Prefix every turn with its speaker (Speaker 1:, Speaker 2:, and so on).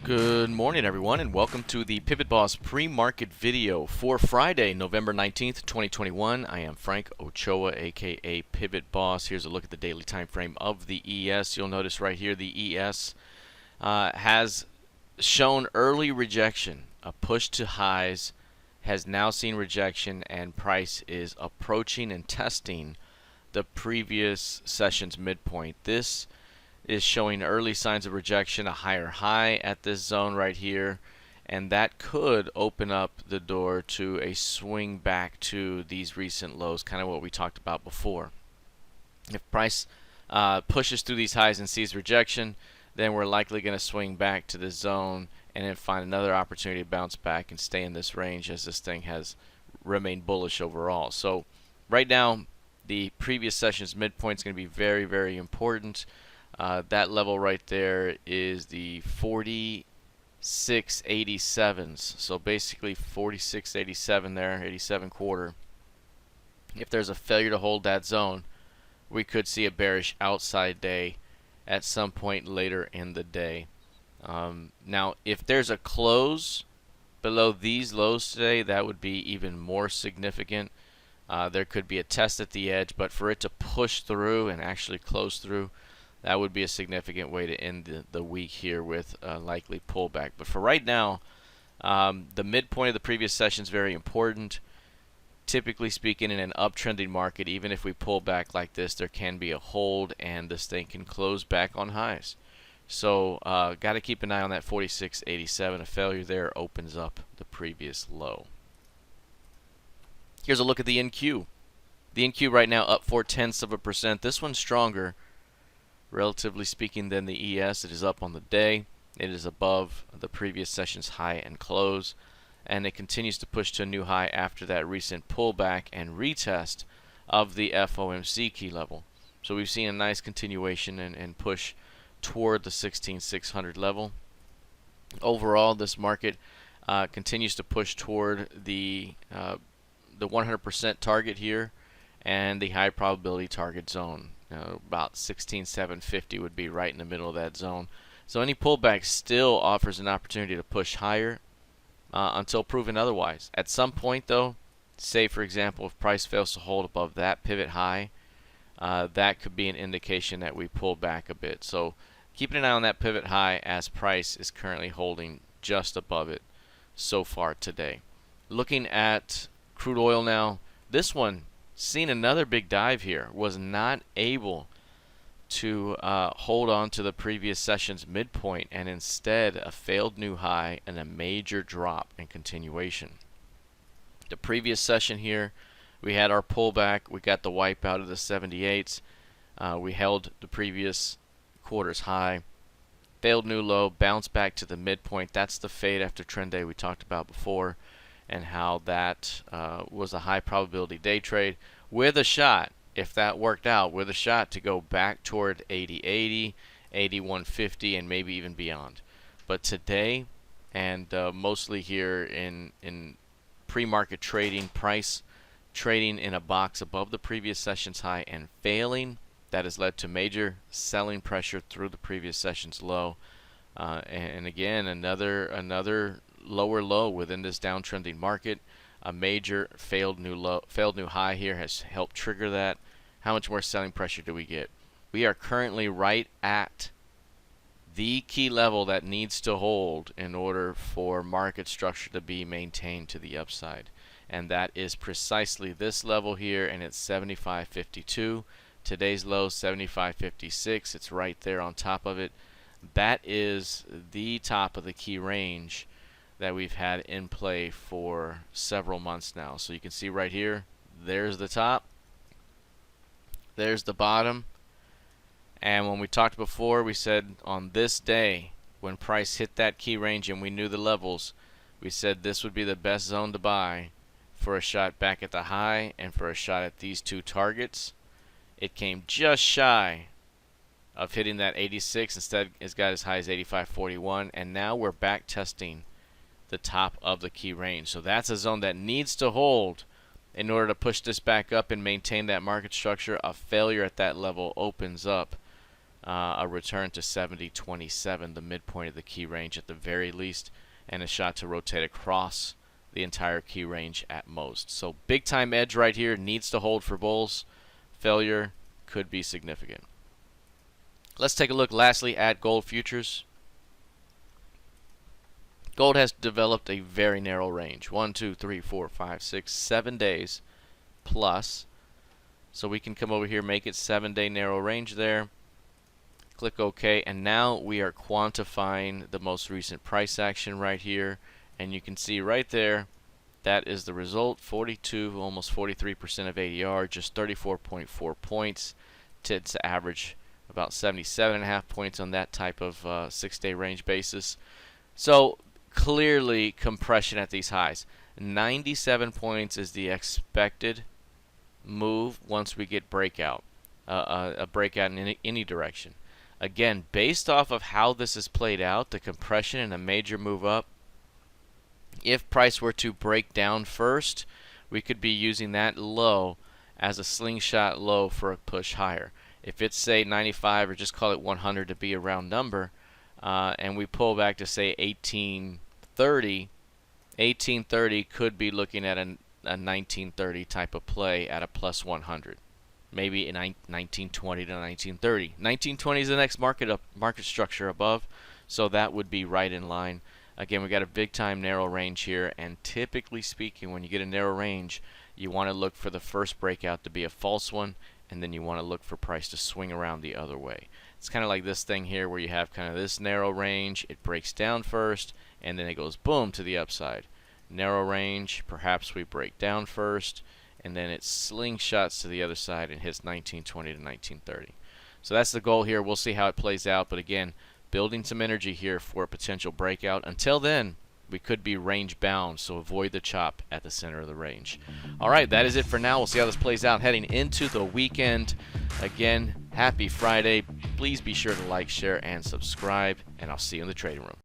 Speaker 1: Good morning, everyone, and welcome to the PivotBoss pre-market video for Friday, November 19th, 2021. I am Frank Ochoa, aka PivotBoss. Here's a look at the daily time frame of the ES. You'll notice right here the ES has shown early rejection. A push to highs has now seen rejection, and price is approaching and testing the previous session's midpoint. This is showing early signs of rejection, a higher high at this zone right here, and that could open up the door to a swing back to these recent lows, kind of what we talked about before. If price pushes through these highs and sees rejection, then we're likely going to swing back to this zone and then find another opportunity to bounce back and stay in this range as this thing has remained bullish overall. So right now, the previous session's midpoint is going to be very, very important. That level right there is the 46.87s. So basically 46.87 there, 87 quarter. If there's a failure to hold that zone, we could see a bearish outside day at some point later in the day. Now, if there's a close below these lows today, that would be even more significant. There could be a test at the edge, but for it to push through and actually close through, that would be a significant way to end the week here with a likely pullback. But for right now, the midpoint of the previous session is very important. Typically speaking, in an uptrending market, even if we pull back like this, there can be a hold and this thing can close back on highs. So got to keep an eye on that 46.87. A failure there opens up the previous low. Here's a look at the NQ. The NQ right now up 0.4%. This one's stronger, relatively speaking, than the ES. It is up on the day. It is above the previous session's high and close, and it continues to push to a new high after that recent pullback and retest of the FOMC key level. So we've seen a nice continuation and push toward the 16,600 level. Overall, this market continues to push toward the 100% target here and the high probability target zone. About 16,750 would be right in the middle of that zone. So any pullback still offers an opportunity to push higher until proven otherwise. At some point, though, say for example, if price fails to hold above that pivot high, that could be an indication that we pull back a bit. So keeping an eye on that pivot high as price is currently holding just above it so far today. Looking at crude oil now, this one seen another big dive here, was not able to hold on to the previous session's midpoint, and instead a failed new high and a major drop in continuation. The previous session here, we had our pullback, we got the wipe out of the 78s, we held the previous quarter's high, failed new low, bounced back to the midpoint. That's the fade after trend day we talked about before, and how that was a high probability day trade with a shot, if that worked out, with a shot to go back toward 80.80, 81.50, and maybe even beyond. But today, and mostly here in pre-market trading, price trading in a box above the previous session's high and failing, that has led to major selling pressure through the previous session's low. And again, another lower low within this downtrending market. A major failed new high here has helped trigger that. How much more selling pressure do we get? We are currently right at the key level that needs to hold in order for market structure to be maintained to the upside, and that is precisely this level here, and it's 75.52. Today's low 75.56. It's right there on top of it. That is the top of the key range that we've had in play for several months now. So you can see right here, there's the top, there's the bottom, and when we talked before, we said on this day when price hit that key range and we knew the levels, we said this would be the best zone to buy for a shot back at the high and for a shot at these two targets. It came just shy of hitting that 86. Instead, it's got as high as 85.41, and now we're back testing the top of the key range. So that's a zone that needs to hold in order to push this back up and maintain that market structure. A failure at that level opens up a return to 70.27, the midpoint of the key range at the very least, and a shot to rotate across the entire key range at most. So big time edge right here, needs to hold for bulls. Failure could be significant. Let's take a look lastly at gold futures. Gold has developed a very narrow range, 1, 2, 3, 4, 5, 6, 7 days plus. So we can come over here, make it 7-day narrow range there. Click OK, and now we are quantifying the most recent price action right here, and you can see right there that is the result. 42, almost 43% of ADR, just 34.4 points. Tends to average about 77.5 points on that type of 6-day range basis. So clearly compression at these highs. 97 points is the expected move once we get breakout, a breakout in any direction. Again, based off of how this is played out, the compression and a major move up, if price were to break down first, we could be using that low as a slingshot low for a push higher. If it's, say, 95, or just call it 100 to be a round number, and we pull back to, say, 1830, 1830 could be looking at a 1930 type of play at a plus 100. Maybe in 1920 to 1930. 1920 is the next market structure above, so that would be right in line. Again, we got a big time narrow range here, and typically speaking, when you get a narrow range, you want to look for the first breakout to be a false one, and then you want to look for price to swing around the other way. It's kind of like this thing here where you have kind of this narrow range, it breaks down first, and then it goes boom to the upside. Narrow range, perhaps we break down first, and then it slingshots to the other side and hits 1920 to 1930. So that's the goal here. We'll see how it plays out, but again, building some energy here for a potential breakout. Until then, we could be range bound, so avoid the chop at the center of the range. All right, that is it for now. We'll see how this plays out heading into the weekend. Again, happy Friday. Please be sure to like, share, and subscribe, and I'll see you in the trading room.